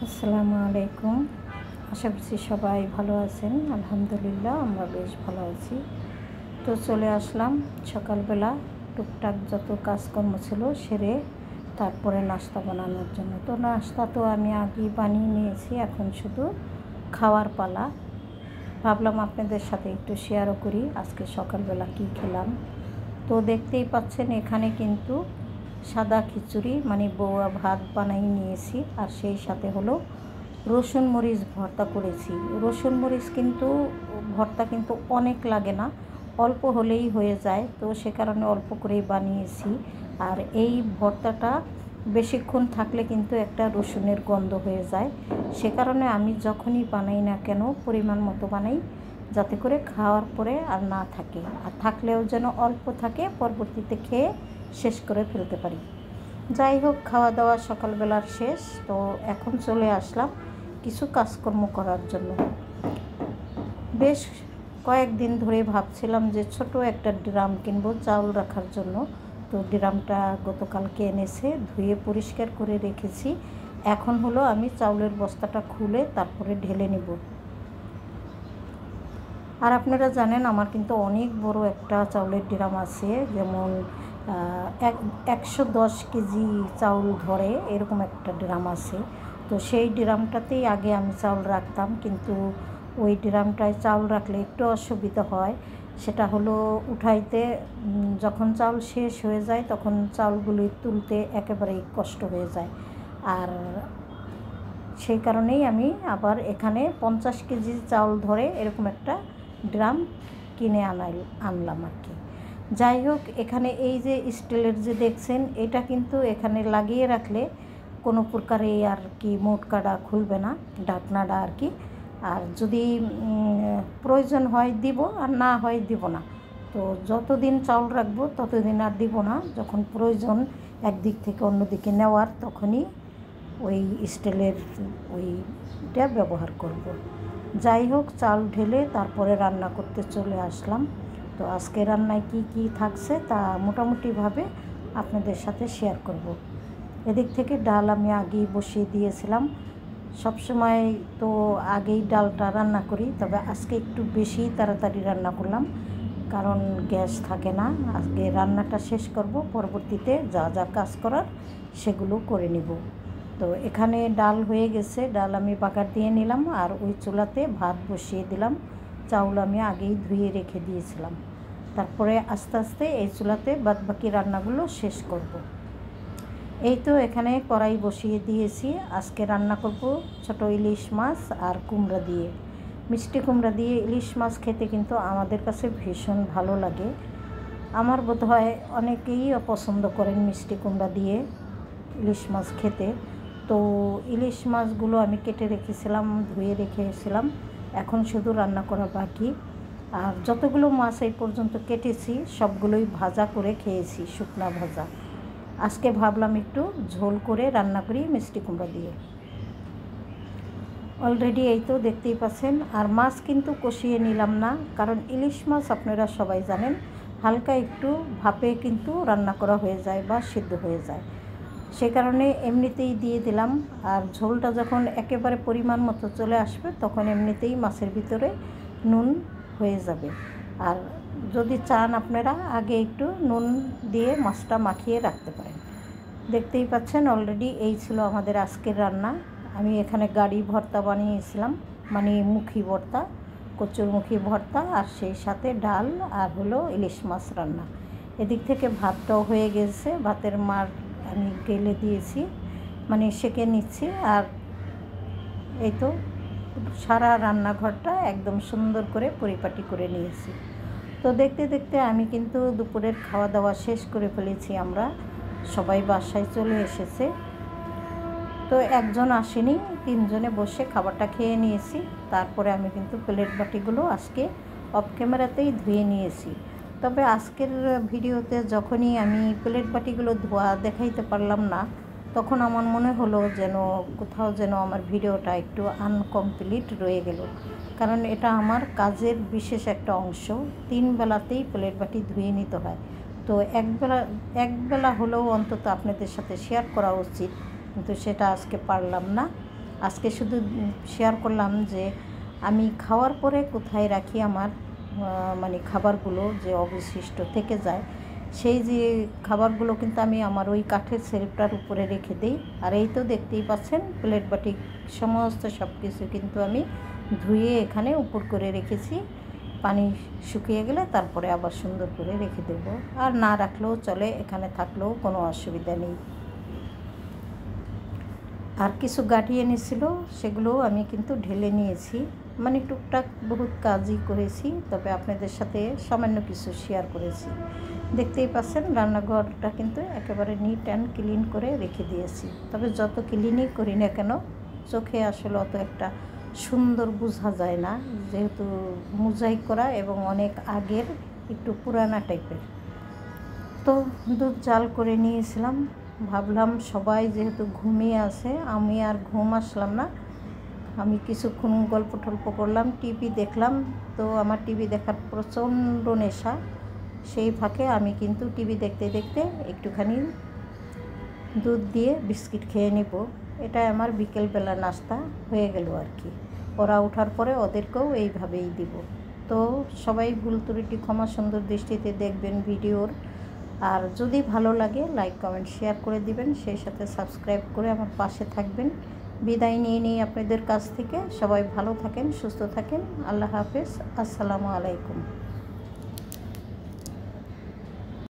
আসসালামু আলাইকুম। আশা করছি সবাই ভালো আছেন। আলহামদুলিল্লাহ আমরা বেশ ভালো আছি। তো চলে আসলাম সকালবেলা টুকটাক যত কাজকর্ম ছিল সেরে তারপরে নাস্তা বানানোর জন্য। তো নাস্তা তো আমি আগেই বানিয়ে নিয়েছি, এখন শুধু খাওয়ার পালা। ভাবলাম আপনাদের সাথে একটু শেয়ারও করি আজকে সকালবেলা কী খেলাম। তো দেখতেই পাচ্ছেন এখানে কিন্তু সাদা খিচুড়ি মানে বউয়া ভাত বানাই নিয়েছি, আর সেই সাথে হলো রসুন মরিচ ভর্তা করেছি। রসুন মরিচ কিন্তু ভর্তা কিন্তু অনেক লাগে না, অল্প হলেই হয়ে যায়, তো সে কারণে অল্প করেই বানিয়েছি। আর এই ভর্তাটা বেশিক্ষণ থাকলে কিন্তু একটা রসুনের গন্ধ হয়ে যায়, সে কারণে আমি যখনই বানাই না কেন পরিমাণ মতো বানাই, যাতে করে খাওয়ার পরে আর না থাকে, আর থাকলেও যেন অল্প থাকে, পরবর্তীতে খেয়ে শেষ করে ফেলতে পারি। যাই হোক, খাওয়া দাওয়া সকালবেলার শেষ। তো এখন চলে আসলাম কিছু কাজকর্ম করার জন্য। বেশ কয়েকদিন ধরে ভাবছিলাম যে ছোট একটা ড্রাম কিনবো চাউল রাখার জন্য। তো ড্রামটা গতকালকে এনেছে, ধুয়ে পরিষ্কার করে রেখেছি। এখন হলো আমি চাউলের বস্তাটা খুলে তারপরে ঢেলে নেব। আর আপনারা জানেন আমার কিন্তু অনেক বড় একটা চাউলের ড্রাম আছে, যেমন 110 কেজি চাউল ধরে এরকম একটা ড্রাম আছে। তো সেই ড্রামটাতেই আগে আমি চাউল রাখতাম, কিন্তু ওই ড্রামটায় চাউল রাখলে একটু অসুবিধা হয়। সেটা হলো উঠাইতে, যখন চাউল শেষ হয়ে যায় তখন চাউলগুলি তুলতে একেবারেই কষ্ট হয়ে যায়। আর সেই কারণেই আমি আবার এখানে 50 কেজি চাউল ধরে এরকম একটা ড্রাম কিনে আনলাম আর কি। যাই হোক, এখানে এই যে স্টিলের যে দেখছেন, এটা কিন্তু এখানে লাগিয়ে রাখলে কোনো প্রকারে আর কি মোটকাটা খুলবে না, ঢাকনাটা আর কি। আর যদি প্রয়োজন হয় দিব, আর না হয় দিব না। তো যতদিন চাউল রাখবো ততদিন আর দিব না, যখন প্রয়োজন একদিক থেকে অন্য দিকে নেওয়ার তখনই ওই স্টিলের ওইটা ব্যবহার করব। যাই হোক, চাল ঢেলে তারপরে রান্না করতে চলে আসলাম। তো আজকে রান্নায় কি কি থাকছে তা মোটামুটিভাবে আপনাদের সাথে শেয়ার করব। এদিক থেকে ডাল আমি আগেই বসিয়ে দিয়েছিলাম। সবসময় তো আগেই ডালটা রান্না করি, তবে আজকে একটু বেশি তাড়াতাড়ি রান্না করলাম, কারণ গ্যাস থাকে না। আজকে রান্নাটা শেষ করব, পরবর্তীতে যা যা কাজ করার সেগুলো করে নিব। তো এখানে ডাল হয়ে গেছে, ডাল আমি বাগার দিয়ে নিলাম, আর ওই চুলাতে ভাত বসিয়ে দিলাম। চাউল আমি আগেই ধুয়ে রেখে দিয়েছিলাম। তারপরে আস্তে আস্তে এই চুলাতে বাদবাকি রান্নাগুলো শেষ করব। এই তো এখানে কড়াই বসিয়ে দিয়েছি। আজকে রান্না করব ছোট ইলিশ মাছ আর কুমড়া দিয়ে। মিষ্টি কুমড়া দিয়ে ইলিশ মাছ খেতে কিন্তু আমাদের কাছে ভীষণ ভালো লাগে। আমার বোধ হয় অনেকেই পছন্দ করেন মিষ্টি কুমড়া দিয়ে ইলিশ মাছ খেতে। তো ইলিশ মাছগুলো আমি কেটে রেখেছিলাম, ধুয়ে রেখেছিলাম, এখন শুধু রান্না করা বাকি। আর যতগুলো মাছ এই পর্যন্ত কেটেছি সবগুলোই ভাজা করে খেয়েছি, শুকনা ভাজা। আজকে ভাবলাম একটু ঝোল করে রান্না করি মিষ্টি কুমড়া দিয়ে। অলরেডি এই তো দেখতেই পাচ্ছেন। আর মাছ কিন্তু কষিয়ে নিলাম না, কারণ ইলিশ মাছ আপনারা সবাই জানেন হালকা একটু ভাপে কিন্তু রান্না করা হয়ে যায় বা সিদ্ধ হয়ে যায়, সে কারণে এমনিতেই দিয়ে দিলাম। আর ঝোলটা যখন একেবারে পরিমাণ মতো চলে আসবে তখন এমনিতেই মাছের ভিতরে নুন হয়ে যাবে। আর যদি চান আপনারা আগে একটু নুন দিয়ে মাছটা মাখিয়ে রাখতে পারেন। দেখতেই পাচ্ছেন অলরেডি এই ছিল আমাদের আজকের রান্না। আমি এখানে গাড়ি ভর্তা বানিয়েছিলাম, মানে মুখি ভর্তা, কচুরমুখী ভর্তা, আর সেই সাথে ডাল আর হলো ইলিশ মাছ রান্না। এদিক থেকে ভাতটাও হয়ে গেছে, ভাতের মার আমি গেলে দিয়েছি, মানে সেঁকে নিচ্ছি। আর এই তো সারা রান্নাঘরটা একদম সুন্দর করে পরিপাটি করে নিয়েছি। তো দেখতে দেখতে আমি কিন্তু দুপুরের খাওয়া দাওয়া শেষ করে ফেলেছি। আমরা সবাই বাসায় চলে এসেছে। তো একজন আসেনি, তিনজনে বসে খাবারটা খেয়ে নিয়েছি। তারপরে আমি কিন্তু প্লেট বাটিগুলো আজকে অফ ক্যামেরাতেই ধুয়ে নিয়েছি। তবে আজকের ভিডিওতে যখনই আমি প্লেট বাটিগুলো ধোয়া দেখাইতে পারলাম না, তখন আমার মনে হলো যেন কোথাও যেন আমার ভিডিওটা একটু আনকমপ্লিট রয়ে গেল, কারণ এটা আমার কাজের বিশেষ একটা অংশ। 3 বেলাতেই প্লেট বাটি ধুয়ে নিতে হয়। তো একবেলা হলেও অন্তত আপনাদের সাথে শেয়ার করা উচিত, কিন্তু সেটা আজকে পারলাম না। আজকে শুধু শেয়ার করলাম যে আমি খাওয়ার পরে কোথায় রাখি আমার মানে খাবারগুলো যে অবশিষ্ট থেকে যায়, সেই যে খাবারগুলো কিন্তু আমি আমার ওই কাঠের সেলফটার উপরে রেখে দিই। আর এই তো দেখতেই পাচ্ছেন প্লেট বাটি সমস্ত সব কিছু কিন্তু আমি ধুয়ে এখানে উপর করে রেখেছি। পানি শুকিয়ে গেলে তারপরে আবার সুন্দর করে রেখে দেব, আর না রাখলেও চলে, এখানে থাকলেও কোনো অসুবিধা নেই। আর কিছু গাঁটি এনেছিল, সেগুলোও আমি কিন্তু ঢেলে নিয়েছি, মানে টুকটাক বহুত কাজই করেছি, তবে আপনাদের সাথে সামান্য কিছু শেয়ার করেছি। দেখতেই পাচ্ছেন রান্নাঘরটা কিন্তু একেবারে নিট অ্যান্ড ক্লিন করে রেখে দিয়েছি। তবে যত ক্লিনই করি না কেন, চোখে আসলে অত একটা সুন্দর বোঝা যায় না, যেহেতু মোজাইক করা এবং অনেক আগের, একটু পুরানা টাইপের। তো দুধ জাল করে নিয়েছিলাম, ভাবলাম সবাই যেহেতু ঘুমিয়ে আছে, আমি আর ঘুম আসলাম না, আমি কিছুক্ষণ গল্প টল্প করলাম, টিভি দেখলাম। তো আমার টিভি দেখার প্রচণ্ড নেশা, সেই ফাঁকে আমি কিন্তু টিভি দেখতে দেখতে একটুখানি দুধ দিয়ে বিস্কিট খেয়ে নেব। এটা আমার বিকেলবেলা নাস্তা হয়ে গেল আর কি। ওরা ওঠার পরে ওদেরকেও এইভাবেই দিব। তো সবাই ভুল ত্রুটি ক্ষমা সুন্দর দৃষ্টিতে দেখবেন ভিডিওর। আর যদি ভালো লাগে লাইক কমেন্ট শেয়ার করে দিবেন, সেই সাথে সাবস্ক্রাইব করে আমার পাশে থাকবেন। বিদায় নিয়ে নিই আপনাদের কাছ থেকে। সবাই ভালো থাকেন, সুস্থ থাকেন। আল্লাহ হাফেজ, আসসালামু আলাইকুম।